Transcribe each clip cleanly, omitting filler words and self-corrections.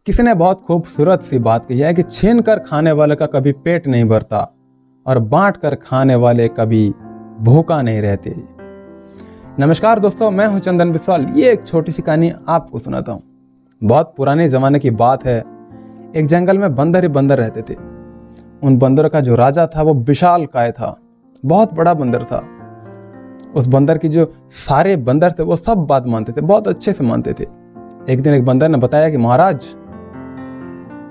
किसी ने बहुत खूबसूरत सी बात कही है कि छीन कर खाने वाले का कभी पेट नहीं भरता और बांट कर खाने वाले कभी भूखा नहीं रहते। नमस्कार दोस्तों, मैं हूं चंदन बिस्वाल। ये एक छोटी सी कहानी आपको सुनाता हूँ। बहुत पुराने ज़माने की बात है। एक जंगल में बंदर ही बंदर रहते थे। उन बंदरों का जो राजा था वो विशाल काय था, बहुत बड़ा बंदर था। उस बंदर की जो सारे बंदर थे वो सब बात मानते थे, बहुत अच्छे से मानते थे। एक दिन एक बंदर ने बताया कि महाराज,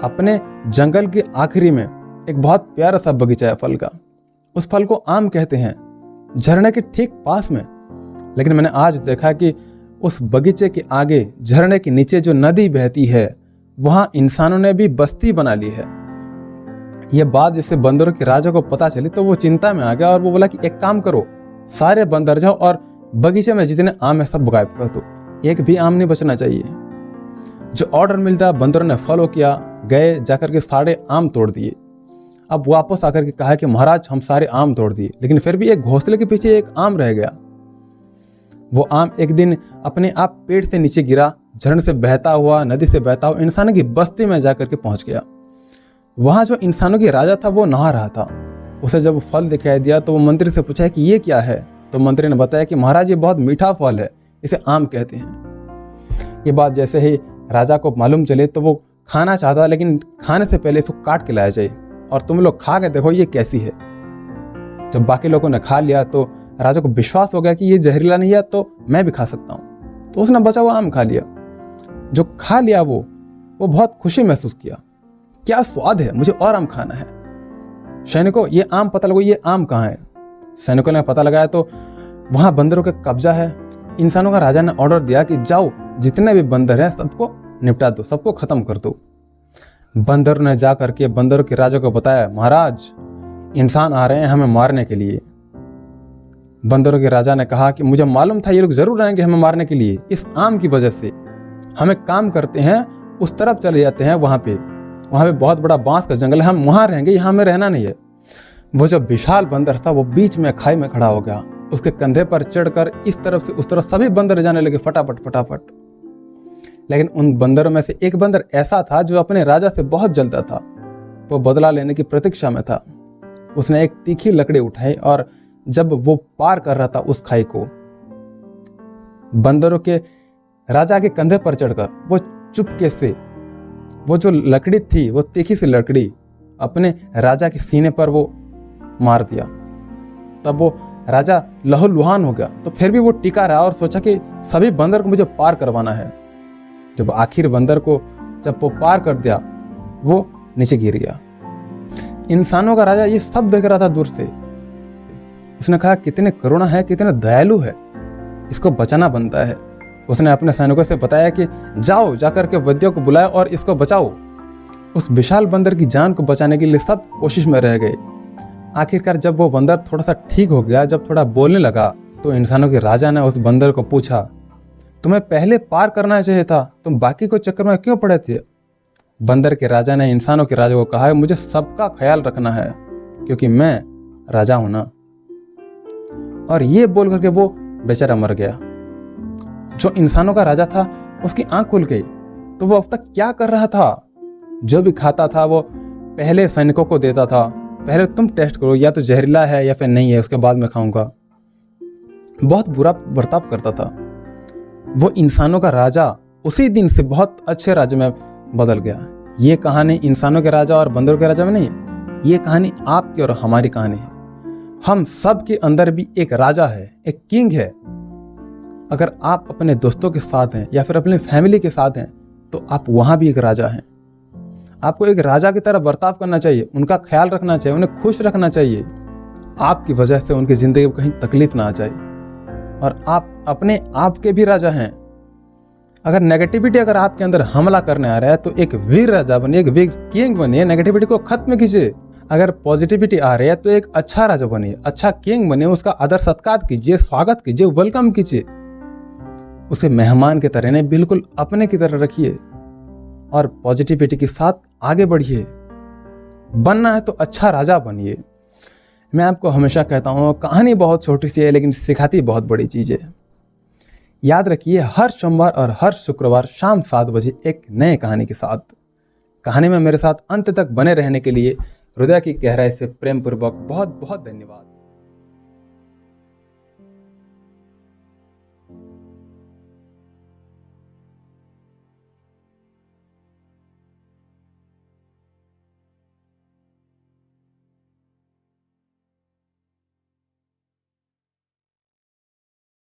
अपने जंगल के आखिरी में एक बहुत प्यारा सा बगीचा है फल का। उस फल को आम कहते हैं, झरने के ठीक पास में। लेकिन मैंने आज देखा कि उस बगीचे के आगे झरने के नीचे जो नदी बहती है वहां इंसानों ने भी बस्ती बना ली है। यह बात जिससे बंदरों के राजा को पता चली तो वो चिंता में आ गया और वो बोला कि एक काम करो, सारे बंदर जाओ और बगीचे में जितने आम है सब गायब कर दो, एक भी आम नहीं बचना चाहिए। जो ऑर्डर मिलता बंदरों ने फॉलो किया, गए जाकर के सारे आम तोड़ दिए। अब वापस आकर के कहा कि महाराज हम सारे आम तोड़ दिए, लेकिन फिर भी एक घोंसले के पीछे एक आम रह गया। वो आम एक दिन अपने आप पेड़ से नीचे गिरा, झरने से बहता हुआ, नदी से बहता हुआ इंसानों की बस्ती में जाकर के पहुंच गया। वहां जो इंसानों की राजा था वो नहा रहा था। उसे जब फल दिखाई दिया तो वो मंत्री से पूछा कि ये क्या है। तो मंत्री ने बताया कि महाराज ये बहुत मीठा फल है, इसे आम कहते हैं। ये बात जैसे ही राजा को मालूम चले तो वो खाना चाहता, लेकिन खाने से पहले इसको काट के लाया जाए और तुम लोग खा के देखो ये कैसी है। जब बाकी लोगों ने खा लिया तो राजा को विश्वास हो गया कि ये जहरीला नहीं है तो मैं भी खा सकता हूँ। तो उसने बचा हुआ आम खा लिया। जो खा लिया वो बहुत खुशी महसूस किया, क्या स्वाद है, मुझे और आम खाना है। सैनिकों, ये आम पता लगो, ये आम कहाँ है। सैनिकों ने पता लगाया तो वहां बंदरों का कब्जा है। इंसानों का राजा ने ऑर्डर दिया कि जाओ जितने भी बंदर हैं सबको निपटा दो, सबको खत्म कर दो। बंदर ने जा करके बंदरों के राजा को बताया, महाराज इंसान आ रहे हैं हमें मारने के लिए। बंदरों के राजा ने कहा कि मुझे मालूम था ये लोग जरूर आएंगे हमें मारने के लिए, इस आम की वजह से। हम एक काम करते हैं, उस तरफ चले जाते हैं, वहां पे बहुत बड़ा बांस का जंगल है, हम वहां रहेंगे, यहाँ हमें रहना नहीं है। वो जो विशाल बंदर था वो बीच में खाई में खड़ा हो गया। उसके कंधे पर चढ़कर इस तरफ से उस तरफ सभी बंदर जाने लगे फटाफट फटाफट। लेकिन उन बंदरों में से एक बंदर ऐसा था जो अपने राजा से बहुत जलता था। वो बदला लेने की प्रतीक्षा में था। उसने एक तीखी लकड़ी उठाई और जब वो पार कर रहा था उस खाई को, बंदरों के राजा के कंधे पर चढ़कर वो चुपके से वो जो लकड़ी थी, वो तीखी सी लकड़ी अपने राजा के सीने पर वो मार दिया। तब वो राजा लहूलुहान हो गया। तो फिर भी वो टिका रहा और सोचा कि सभी बंदर को मुझे पार करवाना है। जब आखिर बंदर को जब वो पार कर दिया वो नीचे गिर गया। इंसानों का राजा ये सब देख रहा था दूर से। उसने कहा कितने करुणा है, कितने दयालु है, इसको बचाना बनता है। उसने अपने सैनिकों से बताया कि जाओ जाकर के वैद्यों को बुलाओ और इसको बचाओ। उस विशाल बंदर की जान को बचाने के लिए सब कोशिश में रह गए। आखिरकार जब वो बंदर थोड़ा सा ठीक हो गया, जब थोड़ा बोलने लगा, तो इंसानों के राजा ने उस बंदर को पूछा, तुम्हें पहले पार करना चाहिए था, तुम बाकी को चक्कर में क्यों पड़े थे। बंदर के राजा ने इंसानों के राजा को कहा, मुझे सबका ख्याल रखना है क्योंकि मैं राजा हूं ना। और ये बोल करके वो बेचारा मर गया। जो इंसानों का राजा था उसकी आंख खुल गई। तो वो अब तक क्या कर रहा था, जो भी खाता था वो पहले सैनिकों को देता था, पहले तुम टेस्ट करो या तो जहरीला है या फिर नहीं है, उसके बाद मैं खाऊंगा। बहुत बुरा बर्ताव करता था। वो इंसानों का राजा उसी दिन से बहुत अच्छे राज्य में बदल गया। ये कहानी इंसानों के राजा और बंदरों के राजा में नहीं है, ये कहानी आपकी और हमारी कहानी है। हम सब के अंदर भी एक राजा है, एक किंग है। अगर आप अपने दोस्तों के साथ हैं या फिर अपने फैमिली के साथ हैं तो आप वहां भी एक राजा हैं। आपको एक राजा की तरह बर्ताव करना चाहिए, उनका ख्याल रखना चाहिए, उन्हें खुश रखना चाहिए। आपकी वजह से उनकी जिंदगी में कहीं तकलीफ ना आ जाए। और आप अपने आप के भी राजा हैं। अगर नेगेटिविटी अगर आपके अंदर हमला करने आ रहा है तो एक वीर राजा बनिए, एक वीर किंग बनिए, नेगेटिविटी को खत्म कीजिए। अगर पॉजिटिविटी आ रही है तो एक अच्छा राजा बनिए, अच्छा किंग बनिए, उसका आदर सत्कार कीजिए, स्वागत कीजिए, वेलकम कीजिए। उसे मेहमान की तरह नहीं, बिल्कुल अपने की तरह रखिए और पॉजिटिविटी के साथ आगे बढ़िए। बनना है तो अच्छा राजा बनिए। मैं आपको हमेशा कहता हूँ, कहानी बहुत छोटी सी है लेकिन सिखाती बहुत बड़ी चीज़ है। याद रखिए, हर सोमवार और हर शुक्रवार शाम 7 बजे एक नए कहानी के साथ। कहानी में मेरे साथ अंत तक बने रहने के लिए हृदय की गहराई से प्रेम पूर्वक बहुत बहुत धन्यवाद।